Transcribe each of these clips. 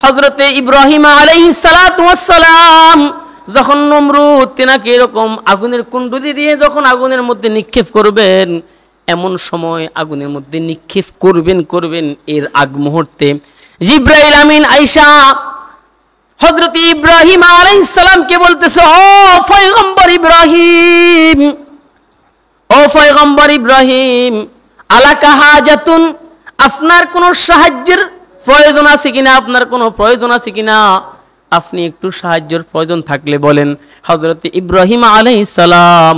হযরতে ইব্রাহিম আলাইহিস সালাতু ওয়াস সালাম যখন নমরুদ তেনাকে এরকম আগুনের কুণ্ডলি দিয়ে যখন আগুনের মধ্যে নিক্ষেপ করবেন, এমন সময় আগুনের মধ্যে নিক্ষেপ করবেন এর আগ মুহূর্তে জিবরাইল আমিন আয়েশা হযরত ইব্রাহিম আলাইহিস সালামকে বলতেছে, ও পয়গম্বর ইব্রাহিম, ও পয়গম্বর ইব্রাহিম, আলাকা হাজাতুন, আপনার কোনো সাহায্যের প্রয়োজন আছে কিনা, আপনার কোনো প্রয়োজন আছে কিনা, আপনি একটু সাহায্যের প্রয়োজন থাকলে বলেন। হযরত ইব্রাহিম আলাইহিস সালাম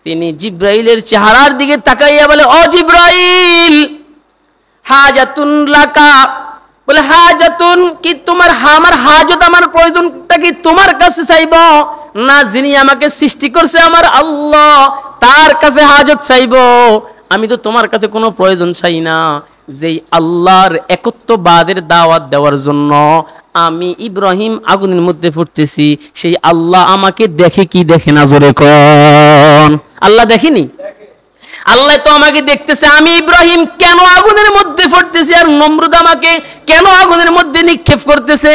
তিনি জিবরাইলের চেহারার দিকে তাকাইয়া বলে, ও জিবরাইল, হাজাতুন লাকা, বলে হাজাতুন কি, তোমার আমার হাজত, আমার প্রয়োজনটা কি তোমার কাছে চাইব না যিনি আমাকে সৃষ্টি করছে আমার আল্লাহ তার কাছে হাজত চাইব? আমি তো তোমার কাছে কোনো প্রয়োজন চাই না, যেই আল্লাহর একত্ববাদের দাওয়াত দেওয়ার জন্য আমি ইব্রাহিম আগুনের মধ্যে পড়তেছি, সেই আল্লাহ আমাকে দেখে কি দেখে না? জোরে কোন আল্লাহ দেখেনি? আল্লাহ তো আমাকে দেখতেছে আমি ইব্রাহিম কেন আগুনের মধ্যে পড়তেছি, আর নমরুদ আমাকে কেন আগুনের মধ্যে নিক্ষেপ করতেছে।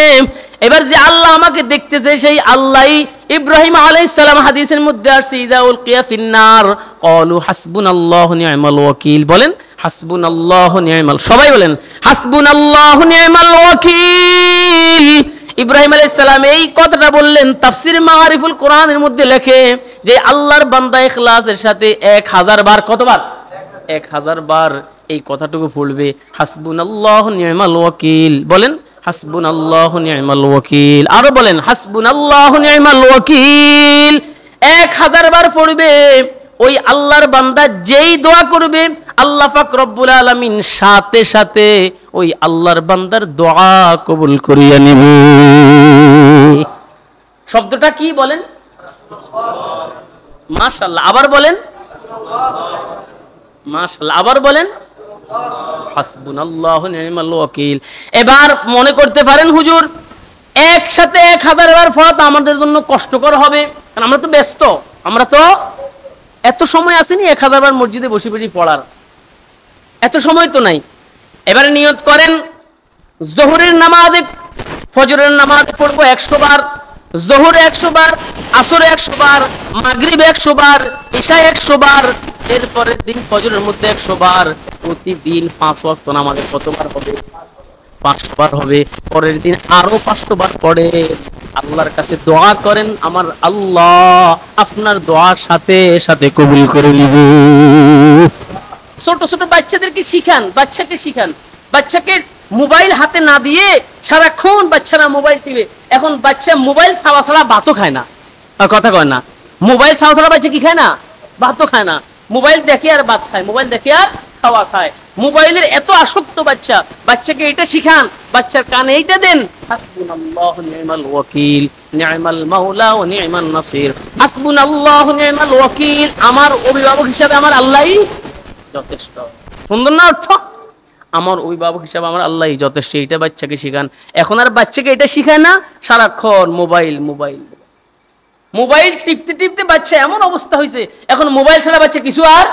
এবার যে আল্লাহ আমাকে দেখতেছে সেই আল্লাহই ইব্রাহিম আলাইহিস সালাম হাদিসের মধ্যে আসছে, ইযা উলকিয়া ফিন্নার ক্বালু হাসবুনাল্লাহু নি'মাল ওয়াকিল। বলেন হাসবুনাল্লাহু নি'মাল, সবাই বলেন হাসবুনাল্লাহু নি'মাল ওয়াকিল। ইব্রাহিম আলাইহিস সালাম এই কথাটা বললেন। তাফসীর মাআরিফুল কোরআনের মধ্যে লেখে যে আল্লাহর বান্দা ইখলাসের সাথে 1000 বার, কতবার? 1000 বার এই কথাটুকু পড়বে, হাসবুনাল্লাহু নি'মাল ওয়াকিল। বলেন হাসবুনাল্লাহু নি'মাল ওয়াকিল। আরো বলেন হাসবুনাল্লাহু নি'মাল ওয়াকিল। 1000 বার পড়বে। ওই আল্লাহর বান্দা যেই দোয়া করবে আল্লাহ পাক রব্বুল আলামিন সাথে সাথে ওই আল্লাহর বান্দার দোয়া কবুল করিয়া নেবে। শব্দটা কি বলেন? মাশাআল্লাহ। আবার বলেন মাশাআল্লাহ। আবার বলেন হাসবুনাল্লাহু নি'মাল ওয়াকিল। এবার মনে করতে পারেন হুজুর একসাথে 1000 বার পড়া তো আমাদের জন্য কষ্টকর হবে, কারণ আমরা তো ব্যস্ত, আমরা তো এত সময় আসেনি 1000 বার মসজিদে বসে বসে পড়ার, এত সময় তো নাই। এবারে নিয়ত করেন যোহরের নামাজে, ফজরের নামাজ পড়বো 100 বার, যোহরে 100 বার, আসরে 100 বার, মাগরিবে 100 বার, ইশা 100 বার, এরপরের দিন ফজরের মধ্যে 100 বার। প্রতিদিন 5 ওয়াক্ত নামাজে কতবার হবে? 500 বার হবে। পরের দিন আরো 500 বার পড়ে আল্লাহর কাছে দোয়া করেন, আমার আল্লাহ আপনার দোয়ার সাথে সাথে কবুল করে নিব। ছোট ছোট বাচ্চাদেরকে শিখান, বাচ্চাকে শিখান, বাচ্চাকে মোবাইল হাতে না দিয়ে সারাক্ষণ বাচ্চারা মোবাইল টিপে। এখন বাচ্চা মোবাইল ছাড়া ছাড়া ভাতও খায় না, কথা কয় না। মোবাইল ছাড়া ছাড়া বাচ্চা কি খায় না? ভাতও খায় না। মোবাইল দেখে আর ভাত খায়, মোবাইল দেখে আর খাওয়া খায়। মোবাইলের এত আসক্ত বাচ্চা, বাচ্চাকে এটা শিখান, বাচ্চার কানে এইটা দেন, হাসবুনাল্লাহু নি'মাল ওয়াকিল, নি'মাল মাওলা ওয়া নি'মান নাসির। হাসবুনাল্লাহু নি'মাল ওয়াকিল, আমার অভিভাবক হিসাবে আমার আল্লাহই যথেষ্ট। সুন্দর না অর্থ? আমার অভিভাবক হিসাবে আমার আল্লাহই যথেষ্ট। এইটা বাচ্চাকে শিখান। এখন আর বাচ্চাকে এটা শিখায় না, সারাক্ষণ মোবাইল মোবাইল মোবাইল টিপতে টিপতে বাচ্চা এমন অবস্থা হয়েছে, এখন মোবাইল ছাড়া বাচ্চা কিছু আর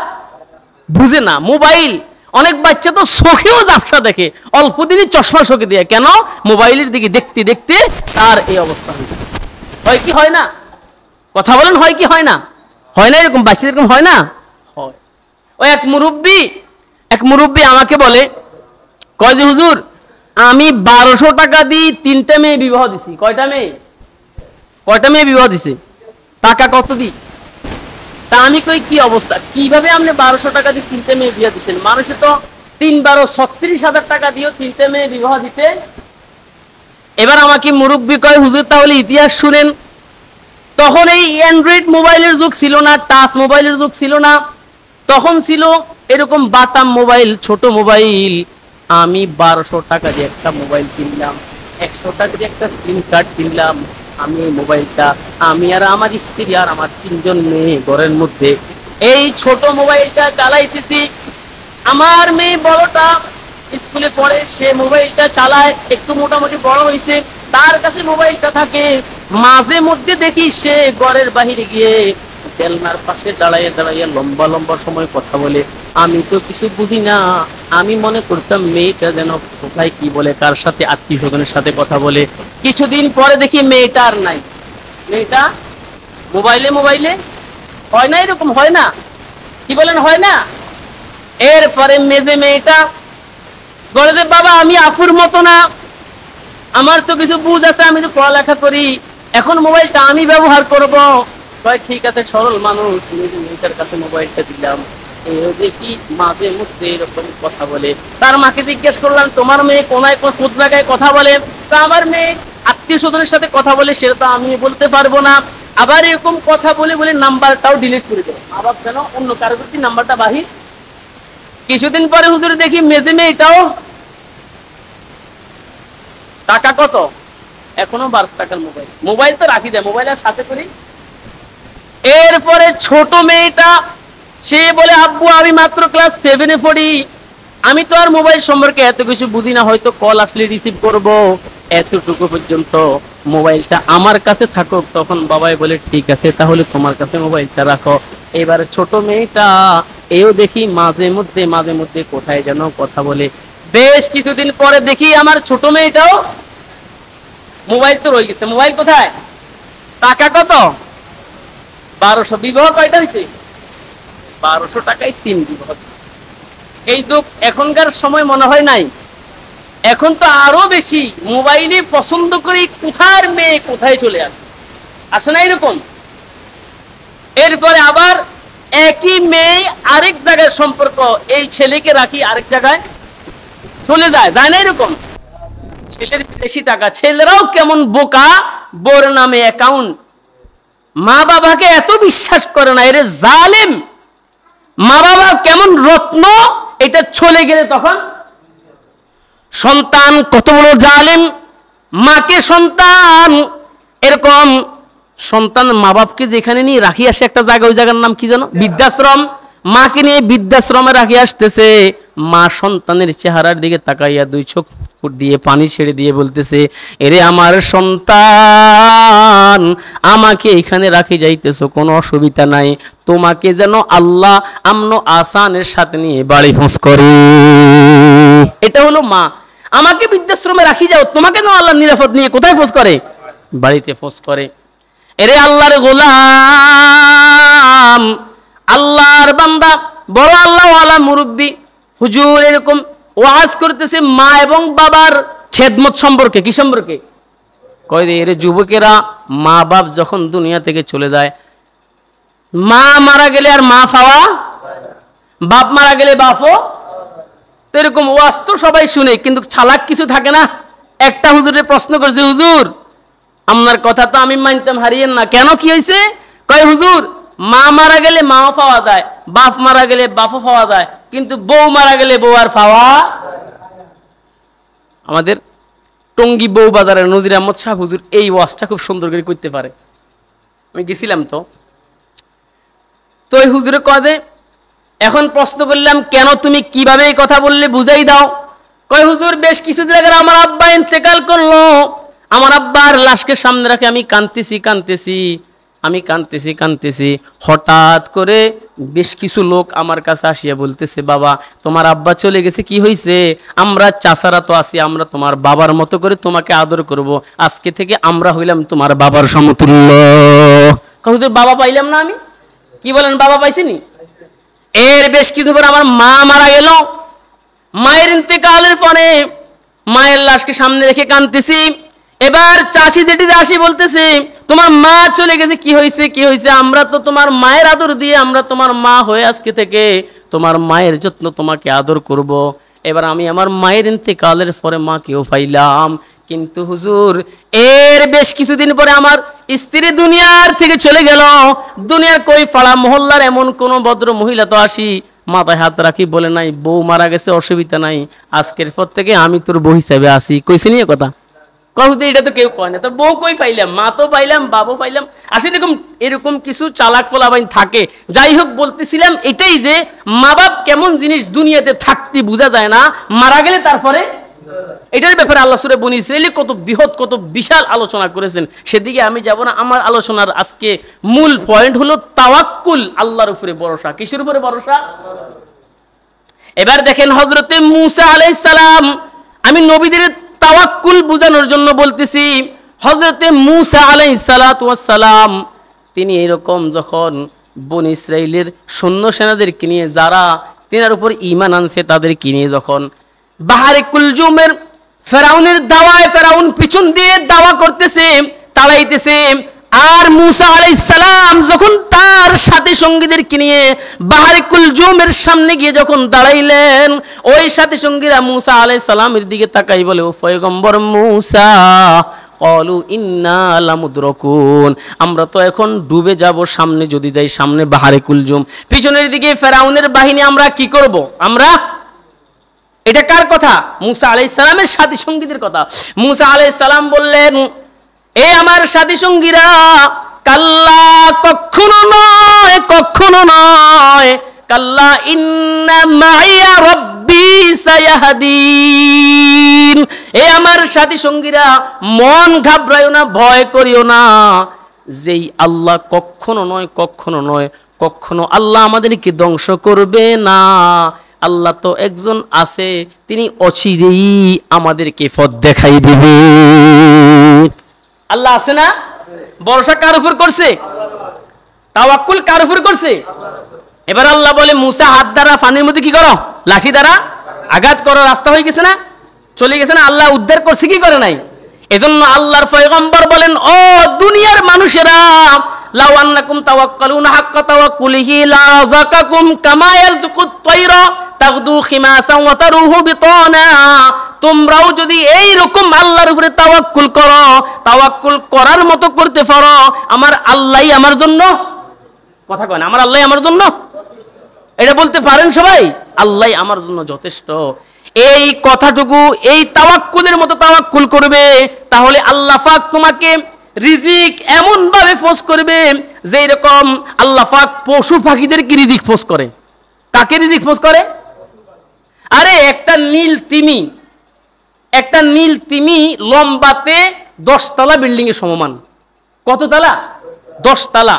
বুঝে না। মোবাইল, অনেক বাচ্চা তো চোখেও ঝাপসা দেখে, অল্প দিনই চশমা চোখে দিয়ে, কেন? মোবাইলের দিকে দেখতে দেখতে তার এই অবস্থা হয়েছে। হয় কি হয় না? কথা বলেন, হয় কি হয় না? হয় না এরকম? বাচ্চা এরকম হয় না? হয়। ওই এক মুরব্বী আমাকে বলে, কয় যে হুজুর আমি 1200 টাকা দিয়ে 3টা মেয়ে বিবাহ দিছি। কয়টা মেয়ে বিবাহ দিছে? টাকা কত দি? তা আমি কই কি অবস্থা, কিভাবে আপনি 1200 টাকা দিয়ে 3টে মেয়ে বিবাহ দিচ্ছেন? মানুষে তো 3-12 36,000 টাকা দিয়েও 3টে মেয়ে বিবাহ দিতে। এবার আমাকে মুরব্বী কয়, হুজুর তাহলে ইতিহাস শুনেন। তখন এই অ্যান্ড্রয়েড মোবাইলের যুগ ছিল না, টাচ মোবাইলের যুগ ছিল না, তখন ছিল এরকম বাটাম মোবাইল, ছোট মোবাইল। আমি 1200 টাকা দিয়ে একটা মোবাইল কিনলাম, 100 টাকা দিয়ে একটা সিম কার্ড কিনলাম। আমি এই মোবাইলটা, আমি আর আমার স্ত্রী আর আমার 3জন মেয়ে ঘরের মধ্যে এই ছোট মোবাইলটা চালাইতেছি। আমার মেয়ে বড়টা স্কুলে পড়ে, সে মোবাইলটা চালায়, একটু মোটামুটি বড় হয়েছে, তার কাছে মোবাইলটা থাকে। মাঝে মধ্যে দেখি সে ঘরের বাহিরে গিয়ে জানলার পাশে দাঁড়াইয়া দাঁড়াইয়া লম্বা লম্বা সময় কথা বলে। আমি তো কিছু বুঝি না, আমি মনে করতাম মেয়েটা যেন কোথায় কি বলে, কার সাথে আত্মীয় স্বজনের সাথে কথা বলে। কিছুদিন পরে দেখি মেয়েটা আর নাই, মেয়েটা মোবাইলে মোবাইলে। হয় না এরকম? হয় না? কি বলেন, হয় না? এরপরে মেজে মেয়েটা বলে যে বাবা আমি আফুর মতো না, আমার তো কিছু বুঝ আছে, আমি তো পড়ালেখা করি, এখন মোবাইলটা আমি ব্যবহার করব। ঠিক আছে, সরল মানুষ, মেয়েটার কাছে মোবাইলটা দিলাম। দেখি মাঝে মধ্যে এরকম কথা বলে। তার মাকে জিজ্ঞেস করলাম তোমার মেয়ে কোনায় কোন জায়গায় কথা বলে? তা আমার মেয়ে আত্মীয় স্বজনের সাথে কথা বলে, সেটা তো আমি বলতে পারবো না। আবার এরকম কথা বলে বলে নাম্বারটাও ডিলিট করে দেয়, আবার যেন অন্য কারো যদি নাম্বারটা বাহির। কিছুদিন পরে হুজুর দেখি মেজে মেয়েটাও টাকা কত, এখনো 12 টাকার মোবাইল, মোবাইল তো রাখি দেয়, মোবাইল আর সাথে করি। এরপরে ছোট মেয়েটা সে বলে আব্বু আমি মাত্র ক্লাস 7-এ পড়ি, আমি তো আর মোবাইল সম্পর্কে এত কিছু বুঝি না, হয়তো কল আসলে রিসিভ করব, এতটুকু পর্যন্ত মোবাইলটা আমার কাছে থাকুক। তখন বাবাই বলে ঠিক আছে তাহলে তোমার কাছে মোবাইলটা রাখো। এবারে ছোট মেয়েটা এও দেখি মাঝে মধ্যে কোথায় যেন কথা বলে। বেশ কিছুদিন পরে দেখি আমার ছোট মেয়েটাও মোবাইল তো রয়ে গেছে, মোবাইল কোথায়, টাকা কত, 1200। বিবাহ কয়টা হয়েছে? 1200 টাকায় 3 বিবাহ। এই যুগ এখনকার সময় মনে হয় নাই, এখন তো আরো বেশি মোবাইলে পছন্দ করে কোথার মেয়ে কোথায় চলে আসে, আসে না এরকম? এরপরে আবার একই মেয়ে আরেক জায়গায় সম্পর্ক, এই ছেলেকে রাখি আরেক জায়গায় চলে যায়, যায় না এরকম? ছেলের বেশি টাকা, ছেলেরাও কেমন বোকা, বোর নামে অ্যাকাউন্ট, মা বাবাকে এত বিশ্বাস করে না, এর জালেম। মা বাবা কেমন রত্ন, এটা চলে গেলে তখন সন্তান কত বড় জালেম। মাকে সন্তান এরকম, সন্তান মা বাপকে যেখানে নিয়ে রাখি আসে একটা জায়গা, ওই জায়গার নাম কি জানো, বৃদ্ধাশ্রম। মাকে নিয়ে বৃদ্ধাশ্রমে রাখি আসতেছে, মা সন্তানের চেহারার দিকে তাকাইয়া 2 চোখ দিয়ে পানি ছেড়ে দিয়ে বলতেছে এরে আমার সন্তান, আমাকে এখানে রাখি যাইতেছো, কোনো অসুবিধা নাই, তোমাকে যেন আল্লাহ আমন আসানের সাথে নিয়ে বাড়ি ফোঁস করে। এটা হলো মা, আমাকে বৃদ্ধাশ্রমে রাখি যাও, তোমাকে যেন আল্লাহ নিরাপদ নিয়ে কোথায় ফোঁস করে, বাড়িতে ফোঁস করে। এরে আল্লাহর গোলাম, আল্লাহর বান্দা, বড় আল্লাহওয়ালা মুরব্বী হুজুর এরকম ওয়াজ করতেছে মা এবং বাবার খেদমত সম্পর্কে। কি সম্পর্কে? কয় এর যুবকেরা, মা বাপ যখন দুনিয়া থেকে চলে যায়, মা মারা গেলে আর মা পাওয়া, বাপ মারা গেলে বাপও। এরকম ওয়াজ তো সবাই শুনে, কিন্তু চালাক কিছু থাকে না। একটা হুজুরের প্রশ্ন করছে, হুজুর আপনার কথা তো আমি মানতাম, হারিয়েন না কেন, কি হয়েছে? কয় হুজুর মা মারা গেলে মাও পাওয়া যায়, বাপ মারা গেলে বাপও পাওয়া যায়, কিন্তু বউ মারা গেলে বউ আর পাওয়া। আমাদের টঙ্গী বউ বাজারের নজির আহমদ শাহ হুজুর এই ওয়াজটা খুব সুন্দর করে করতে পারে, আমি গেছিলাম তো ওই হুজুরে কদে। এখন প্রশ্ন করলাম কেন তুমি কিভাবে এই কথা বললে বুঝাই দাও। কয় হুজুর বেশ কিছুদিন আগে আমার আব্বা ইন্তেকাল করলো, আমার আব্বার লাশকে সামনে রাখে আমি কাঁদতেছি। হঠাৎ করে বেশ কিছু লোক আমার কাছে আসিয়া বলতেছে বাবা তোমার আব্বা চলে গেছে, কি হয়েছে? আমরা চাচারা তো আছি, আমরা তোমার বাবার মতো করে তোমাকে আদর করব, আজকে থেকে আমরা হইলাম তোমার বাবার সমতুল্য। হুজুর বাবা পাইলাম না আমি? কি বলেন, বাবা পাইছিনি? এর বেশ কিছু পর আমার মা মারা গেল, মায়ের ইন্তেকালের পরে মায়ের লাশকে সামনে রেখে কাঁদতেছি। এবার চাষি জেঠিরা আসি বলতেছে তোমার মা চলে গেছে, কি হয়েছে? আমরা তো তোমার মায়ের আদর দিয়ে, আমরা তোমার মা হয়ে আজকে থেকে তোমার মায়ের যত্ন তোমাকে আদর করব। এবার আমি আমার মায়ের ইন্তেকালের পরে মাকেও পাইলাম, কিন্তু হুজুর এর বেশ কিছুদিন পরে আমার স্ত্রী দুনিয়ার থেকে চলে গেল। দুনিয়ার কই পাড়া মহল্লার এমন কোন ভদ্র মহিলা তো আসি মাথায় হাত রাখি বলে নাই বউ মারা গেছে, অসুবিধা নাই, আজকের পর থেকে আমি তোর বউ হিসাবে আসি। কইছি নিয়ে কথা কহুতে, এটা তো কেউ কয় না। তো বউ কই পাইলাম, মা তো পাইলাম, বাবু পাইলাম। আসলে এরকম কিছু চালাক ফলাবাইন থাকে। যাই হোক, বলতেছিলাম এটাই যে মা বাপ কেমন জিনিস, দুনিয়াতে থাকতে বোঝা যায় না, মারা গেলে তারপরে। এটার ব্যাপারে আল্লাহ সূরা বনী ইসরাঈলে কত বৃহৎ, কত বিশাল আলোচনা করেছেন, সেদিকে আমি যাব না। আমার আলোচনার আজকে মূল পয়েন্ট হলো তাওয়াক্কুল, আল্লাহর উপরে ভরসা। কিসের উপরে ভরসা? এবার দেখেন হযরতে মূসা আলাইহিস সালাম, আমি নবীদের তাওয়াক্কুল বোঝানোর জন্য বলতেছি। হযরতে মূসা আলাইহিস সালাতু ওয়াস সালাম তিনি এরকম যখন বনী ইসরাইলের সৈন্য সেনাদেরকে নিয়ে যারা তিনার উপর ঈমান আনছে তাদেরকে নিয়ে যখন বাহারে কুলজুমের ফেরাউনের দাওয়ায় ফেরাউন পিছন দিয়ে দাওয়া করতেছে, তাড়াইতেছে, আর মূসা আলাইহিস সালাম যখন তার সাথী সঙ্গীদেরকে নিয়ে বাহারে কুলজুমের সামনে গিয়ে যখন দাঁড়াইলেন, ওই সাথী সঙ্গীরা মূসা আলাইহিস সালামের দিকে তাকাই বলে, ও পয়গম্বর মূসা, ক্বালু ইন্না লামুদরাকুন, আমরা তো এখন ডুবে যাব, সামনে যদি যাই সামনে বাহারে কুলজুম, পিছনের দিকে ফেরাউনের বাহিনী, আমরা কি করব? আমরা, এটা কার কথা? মূসা আলাইহিস সালামের সাথী সঙ্গীদের কথা। মূসা আলাইহিস সালাম বললেন, এ আমার সাথী সঙ্গীরা, কাল্লা, কখনো নয়, কখনো নয়, কাল্লা ইন্না মাইয়া রাব্বি সায়াহদিন। এ আমার সাথী সঙ্গীরা, মন ঘাবড়ায়ো না, ভয় করিও না, যেই আল্লাহ কখনো নয়, কখনো নয়, কখনো আল্লাহ আমাদেরকে ধ্বংস করবে না। আল্লাহ তো একজন আছে, তিনি অচিরেই আমাদেরকে পথ দেখাই দিবে। আল্লাহ আছে না? ভরসা কার উপর করছে? তাওয়াক্কুল কার উপর করছে? এবার আল্লাহ বলে, মূসা হাত দ্বারা পানির মধ্যে কি করো? লাঠি দ্বারা আঘাত করো, রাস্তা হয়ে গেছে না, চলে গেছে না? আল্লাহ উদ্ধার করছে কি করে নাই? এজন্য আল্লাহর পয়গম্বর বলেন, ও দুনিয়ার মানুষেরা, লাউ আন্নাকুম তাওয়াক্কালুনা হাক্কা তাওয়াক্কুলিহি লাযাকাকুম কামা ইয়ারযুকুত তায়রা তাগদু খিমাসান ওয়া তারুহু বিতানা। তোমরাও যদি এই রকম আল্লাহর উপরে তাওয়াক্কুল করো, তাওয়াক্কুল করার মতো করতে পারো, আমার আল্লাহই আমার জন্য, কথা কয় না, আমার আল্লাহই আমার জন্য, এটা বলতে পারেন সবাই? আল্লাহই আমার জন্য যথেষ্ট। এই কথাটুকু, এই তাওয়াক্কুলের মতো তাওয়াক্কুল করবে, তাহলে আল্লাহ পাক তোমাকে রিজিক এমন ভাবে ফোর্স করবে যে এরকম আল্লাহ পাক পশু পাখিদেরকে রিজিক ফোর্স করে। কাকে রিজিক ফোর্স করে? আরে একটা নীল তিমি, একটা নীল তিমি লম্বাতে 10 তলা বিল্ডিং এর সমমান। কত তলা? 10 তলা।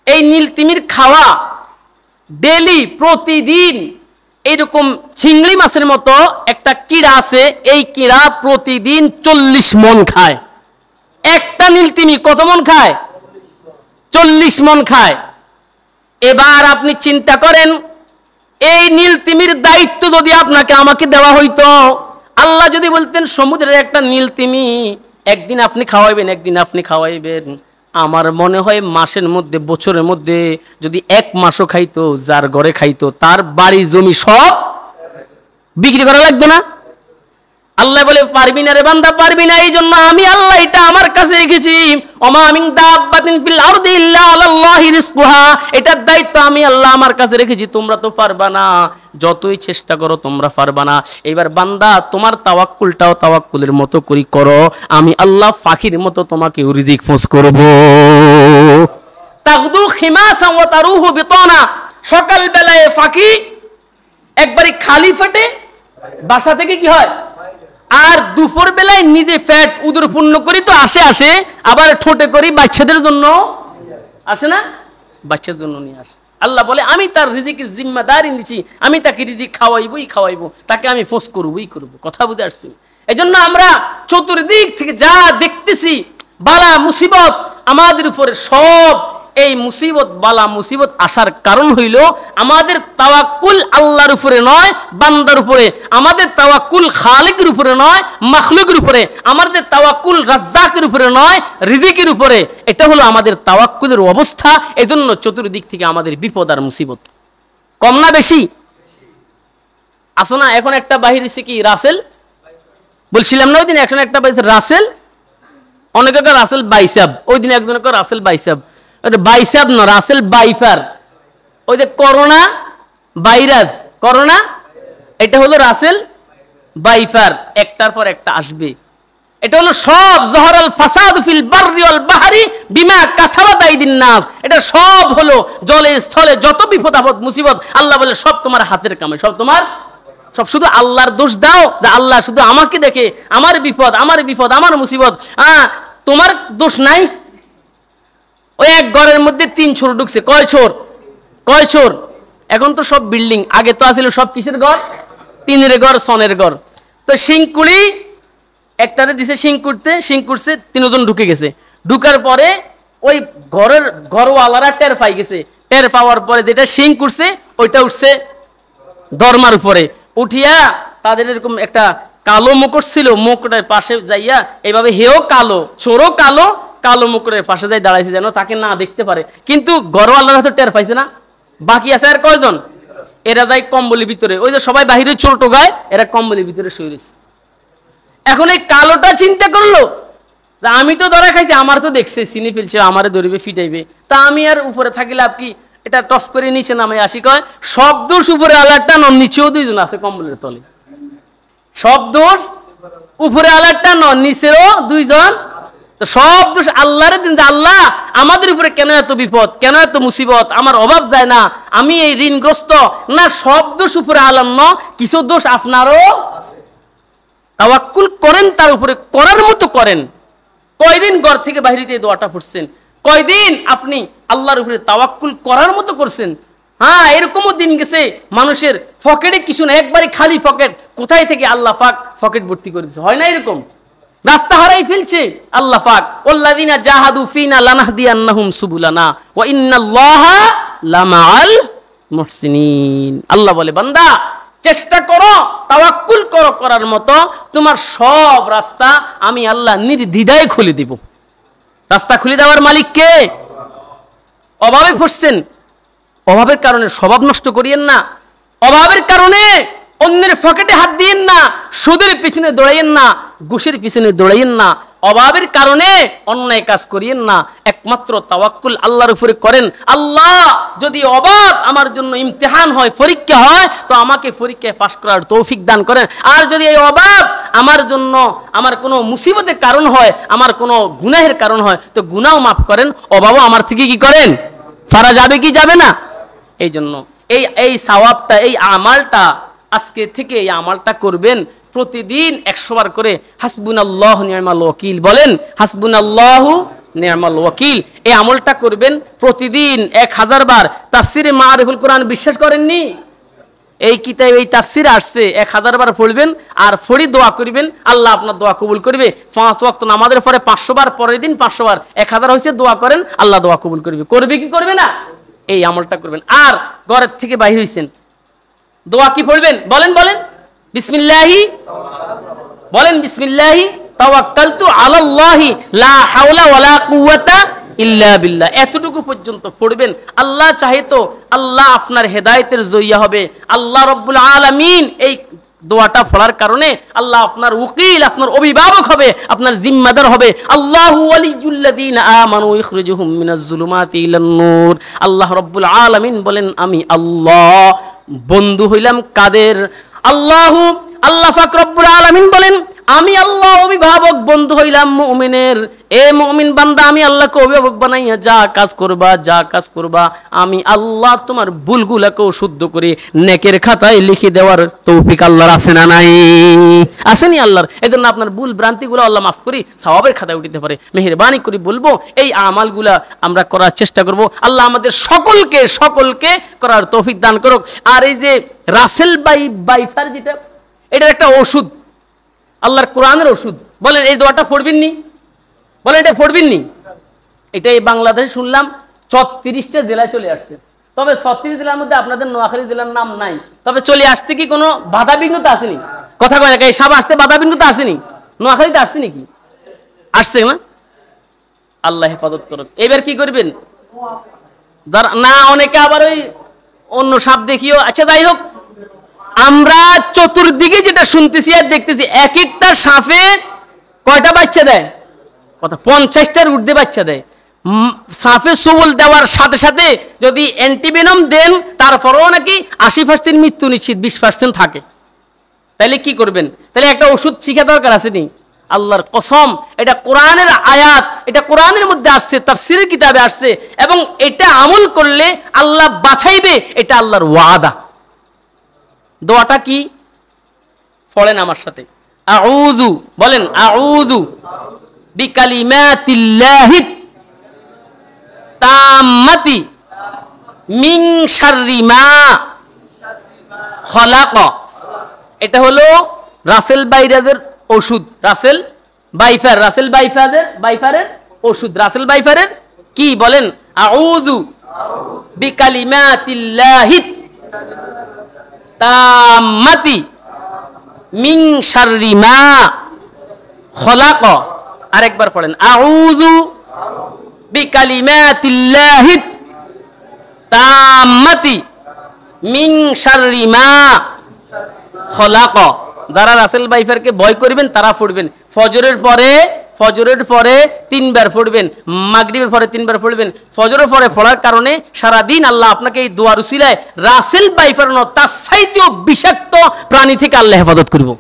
এই নীল তিমির খাওয়া ডেলি, প্রতিদিন, এইরকম চিংড়ি মাছের মতো একটা কিড়া আছে, এই কিড়া প্রতিদিন 40 মন খায়। একটা নীল তিমি কত মন খায়? 40 মন খায়। এবার আপনি চিন্তা করেন, এই নীল তিমির দায়িত্ব যদি আপনাকে আমাকে দেওয়া হইতো, আল্লাহ যদি বলতেন সমুদ্রের একটা নীল তিমি একদিন আপনি খাওয়াইবেন, একদিন আপনি খাওয়াইবেন, আমার মনে হয় মাসের মধ্যে, বছরের মধ্যে যদি 1 মাসও খাইতো, যার ঘরে খাইতো তার বাড়ি জমি সব বিক্রি করা লাগতো না? আল্লাহ বলে, পারবি না রে বান্দা, পারবি না। এই জন্য আমি আল্লাহ এটা আমার কাছে রেখেছি, ওমা মিন দাব্বাতিন ফিল আরদি ইল্লা আলাল্লাহি রিজকুহা, এটার দায়িত্ব আমি আল্লাহ আমার কাছে রেখেছি, তোমরা তো পারবা না, যতই চেষ্টা করো তোমরা পারবা না। এবার বান্দা, তোমার তাওয়াক্কুলটাও তাওয়াক্কুলের মতো করি করো, আমি আল্লাহ ফাকির মতো তোমাকে রিজিক ফোর্স করব। তাগদু খিমাসান ওয়া তারুহু বিতানা, সকাল বেলায় ফাঁকি একবারে খালি ফেটে বাসা থেকে কি হয়, আর দুপুর বেলায় নিজে ফ্যাট উদর পূর্ণ করি তো আসে, আবার ঠোঁটে করি বাচ্চাদের জন্য আসে না, বাচ্চাদের জন্য নিয়ে আসে। আল্লাহ বলে, আমি তার রিজিকের জিম্মাদারি নিচ্ছি, আমি তাকে রিজিক খাওয়াইবো, তাকে আমি ফোর্স করবই করবো। কথা বুঝে আসছি? এই জন্য আমরা চতুর্দিক থেকে যা দেখতেছি বালা মুসিবত আমাদের উপরে, সব এই মুসিবত, বালা মুসিবত আসার কারণ হইল আমাদের তাওয়াক্কুল আল্লাহর উপরে নয়, বান্দার উপরে। আমাদের তাওয়াক্কুল খালিকের উপরে নয়, মাখলুকের উপরে। আমাদের তাওয়াক্কুল রাজ্জাকের উপরে নয়, রিজিকের উপরে। এটা হলো আমাদের তাওয়াক্কুলের অবস্থা। এজন্য চতুর্দিক থেকে আমাদের বিপদ আর মুসিবত। কম না বেশি? আসো না, এখন একটা বাহির হচ্ছে কি, রাসেল বলছিলাম না ওই দিন, এখন একটা বাহির রাসেল, অনেকে রাসেল বাইসাব, ওই দিন একজনে রাসেল বাইসাব, বাইসাব না, রাসেল বাইফার। ওই যে করোনা ভাইরাস, করোনা, এটা হলো রাসেল বাইফার, একটার পর একটা আসবে। এটা হলো সব জহরাল ফাসাদ ফিল বাররি ওয়াল বাহরি বিমা কাসাবাত আইদিন নাস। এটা সব হলো জলে স্থলে যত বিপদ আপদ মুসিবত, আল্লাহ বলে সব তোমার হাতের কামে, সব তোমার, সব শুধু আল্লাহর দোষ দাও যে আল্লাহ শুধু আমাকে দেখে, আমার বিপদ, আমার মুসিবত, তোমার দোষ নাই। ওই এক ঘরের মধ্যে 3 চোর ঢুকছে, কয় চোর? এখন তো সব বিল্ডিং, আগে তো আছিল সব কিসের ঘর? টিনের ঘর, সনের ঘর। তো শিংকুড়ি একটারে দিছে শিং করতে, শিং করছে, 3 জন ঢুকে গেছে। ঢুকার পরে ওই ঘরের ঘরওয়ালারা টের পাই গেছে। টের পাওয়ার পরে যেটা শিং করছে ওইটা উঠছে দরমার উপরে। উঠিয়া তাদের এরকম একটা কালো মুকুট ছিল, মুকুটের পাশে যাইয়া এইভাবে হেও কালো, চোরও কালো, কালো মুকুটের পাশে যাই দাঁড়াইছে যেন তাকে না দেখতে পারে। কিন্তু ঘরওয়ালারা তো টের পাইছে না। বাকি আছে আর কয়জন? এরা যায় কম্বলের ভিতরে। ওই যে সবাই বাহিরে চোর টোগায়, এরা কম্বলের ভিতরে শুয়ে রয়েছে। এখন এই কালোটা চিন্তা করলো যে আমি তো ধরা খাইছি, আমার তো দেখছে, চিনি ফেলছে, আমারে ধরিবে, ফিটাইবে, তা আমি আর উপরে থাকি লাভ কি? এটা টফ করে নিচে নামে আসি। কয় সব দোষ উপরে আলারটা, নিচেও 2 জন আছে কম্বলের তলে। সব দোষ উপরে আলারটা, নিচেও 2 জন। তো সব দোষ আল্লাহর দিন। যে আল্লাহ আমাদের উপরে কেন এত বিপদ, কেন এত মুসিবত, আমার অভাব যায় না, আমি এই ঋণগ্রস্ত না, সব দোষ উপরে আলাম ন, কিছু দোষ আপনারও। তাওয়াক্কুল করেন, তার উপরে করার মতো করেন। কয়দিন ঘর থেকে বাইরে দোয়াটা পড়ছেন? কয়দিন আপনি আল্লাহর উপরে তাওয়াক্কুল করার মতো করছেন? হ্যাঁ, এরকমও দিন গেছে মানুষের পকেটে কিছু না, একবারে খালি পকেট, কোথায় থেকে আল্লাহ পাক পকেট ভর্তি করে দিচ্ছে। হয় না এরকম? রাস্তা হারাই ফেলছে আল্লাহ পাক। ওয়াল্লাযিনা জাহাদু ফিনা লানাহদিয়ান্নাহুম সুবুলানা ওয়া ইন্নাল্লাহা লামাআল মুহসিনিন। আল্লাহ বলে, বান্দা চেষ্টা করো, তাওয়াক্কুল করো, করার মতো তোমার সব রাস্তা আমি আল্লাহ নির্দ্বিধায় খুলে দিব। রাস্তা খুলে দেওয়ার মালিক কে? অভাবে ফসছেন, অভাবের কারণে স্বভাব নষ্ট করিয়েন না। অভাবের কারণে অন্যের পকেটে হাত দিয়েন না। সুদের পিছনে দৌড়াইয়েন না, ঘুষের পিছনে দৌড়াইয়েন না। অভাবের কারণে অন্যায় কাজ করিয়েন না। একমাত্র তাওয়াক্কুল আল্লাহর উপরে করেন। আল্লাহ যদি অভাব আমার জন্য ইমতিহান হয়, পরীক্ষা হয়, তো আমাকে পরীক্ষায় পাস করার তৌফিক দান করেন। আর যদি এই অভাব আমার জন্য আমার কোনো মুসিবতের কারণ হয়, আমার কোনো গুনাহের কারণ হয়, তো গুনাহও মাফ করেন, অভাবও আমার থেকে কি করেন? ফারা যাবে কি যাবে না? এই জন্য এই সওয়াবটা, এই আমালটা আজকে থেকে এই আমালটা করবেন। প্রতিদিন 100 বার করে হাসবুনাল্লাহু নি'মাল ওয়াকিল বলেন। হাসবুনাল্লাহু নি'মাল ওয়াকিল, এই আমলটা করবেন প্রতিদিন 1000 বার। তাফসিরে মারিফুল কোরআন বিশ্বাস করেননি? এই কিতাব, এই তাফসিরে আসছে 1000 বার পড়বেন আর ফড়ি দোয়া করবেন, আল্লাহ আপনার দোয়া কবুল করবে। 5 ওয়াক্ত নামাজের পরে 500 বার, পরের দিন 500 বার, 1000 হয়েছে, দোয়া করেন, আল্লাহ দোয়া কবুল করবে। করবে কি করবে না? এই আমলটা করবেন। আর ঘরের থেকে বাইরে হইছেন, দোয়া কি পড়বেন? বলেন বলেন, বিসমিল্লাহি, বলেন বিসমিল্লাহি তাওয়াক্কালতু আলাল্লাহি লা হাওলা ওয়ালা কুওয়াতা ইল্লা বিল্লাহ। এতটুকু পর্যন্ত পড়বেন। আল্লাহ চাহে তো আল্লাহ আপনার হেদায়েতের জরিয়া হবে। আল্লাহ রাব্বুল আলামিন এই দোয়াটা পড়ার কারণে আল্লাহ আপনার উকিল, আপনার অভিভাবক হবে, আপনার জিম্মাদার হবে। আল্লাহু ওয়ালিয়ুল্লাযীনা আমানু ইখরিজুহুম মিনাজ যুলুমাতি ইলান নূর। আল্লাহ রাব্বুল আলামিন বলেন, আমি আল্লাহ বন্ধু হইলাম কাদের? আল্লাহু, আল্লাহ পাক রব্বুল আলামিন বলেন, আমি আল্লাহ অভিভাবক বন্ধু হইলাম মুমিনের। এ মুমিন বান্দা, আমি আল্লাহকে অভিভাবক বানাইয়া যা কাজ করবা, যা কাজ করবা, আমি আল্লাহ তোমার ভুলগুলাকেও শুদ্ধ করে নেকের খাতায় লিখে দেওয়ার তৌফিক আল্লাহর আছে না নাই? আসেনি আল্লাহর? এজন্য আপনার ভুল ভ্রান্তিগুলো আল্লাহ মাফ করি, সওয়াবের খাতায় উঠিতে পারে। মেহেরবানি করে বলবো, এই আমালগুলা আমরা করার চেষ্টা করব। আল্লাহ আমাদের সকলকে সকলকে করার তৌফিক দান করুক। আর এই যে রাসেল বাইফার যেটা, এটার একটা ওষুধ, আল্লাহর কোরআনের ওষুধ। বলেন এই দোয়াটা পড়বেননি? বলেন এটা পড়বেননি? এটা এই বাংলাদেশে শুনলাম 34টা জেলায় চলে আসছে। তবে 36 জেলার মধ্যে আপনাদের নোয়াখালী জেলার নাম নাই। তবে চলে আসতে কি কোনো বাধা বিঘ্নতা আসেনি? কথা কয় না, এই সব আসতে বাধা বিঘ্নতা আসেনি? নোয়াখালীতে আসছে নাকি? আসছে না? আল্লাহ হেফাজত করুক। এবার কি করবেন? যারা না, অনেকে আবার ওই অন্য সাপ দেখিও। আচ্ছা, যাই হোক, আমরা চতুর্দিকে যেটা শুনতেছি আর দেখতেছি, এক একটা সাপে কয়টা বাচ্চা দেয়? কথা 50টার ঊর্ধ্বে বাচ্চা দেয়। সাপে সবল দেওয়ার সাথে সাথে যদি অ্যান্টিভেনম দেন, তারপরেও নাকি 80% মৃত্যু নিশ্চিত, 20% থাকে। তাহলে কি করবেন? তাহলে একটা ওষুধ শিখা দরকার আছে নি? আল্লাহর কসম, এটা কোরআনের আয়াত, এটা কোরআনের মধ্যে আসছে, তাফসীরের কিতাবে আসছে, এবং এটা আমল করলে আল্লাহ বাঁচাইবে, এটা আল্লাহর ওয়াদা। দোয়াটা কি? পড়েন আমার সাথে, আউযু, বলেন আউযু বিকালিমাতিল্লাহি তাম্মাতি মিন শাররি মা খলাক। এটা হলো রাসেল বাইফারের ওষুধ। রাসেল বাইফারের ওষুধ। রাসেল বাইফারের কি বলেন? আউযু বিকালিমাতিল্লাহি তাম্মাতি মিন শাররি মা খলাক। আরেকবার পড়েন, আউযু বিকালিমাতিল্লাহি তাম্মাতি মিন শাররি মা খলাক। যারা রাসেল বাইফারকে ভয় করবেন তারা পড়বেন। ফজরের পরে 3 বার পড়বেন, মাগরিবের পরে 3 বার পড়বেন। ফজরের পরে পড়ার কারণে সারাদিন আল্লাহ আপনাকে এই দোয়ার উসিলায় রাসেল বাইফার তার চাইতেও বিষাক্ত প্রাণী থেকে আল্লাহ হেফাজত করব।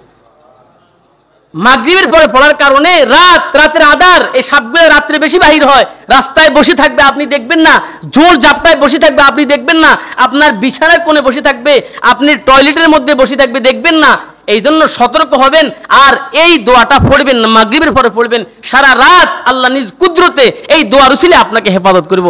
মাগরিবের পরে পড়ার কারণে রাতের আধার, এই সাপগুলো রাত্রে বেশি বাহির হয়, রাস্তায় বসে থাকবে আপনি দেখবেন না, জোর জাপটায় বসে থাকবে আপনি দেখবেন না, আপনার বিছানার কোণে বসে থাকবে, আপনি টয়লেটের মধ্যে বসে থাকবে দেখবেন না। এই জন্য সতর্ক হবেন আর এই দোয়াটা পড়বেন না, মাগরিবের পরে পড়বেন। সারা রাত আল্লাহ নিজ কুদরতে এই দোয়ার উসিলে আপনাকে হেফাজত করব।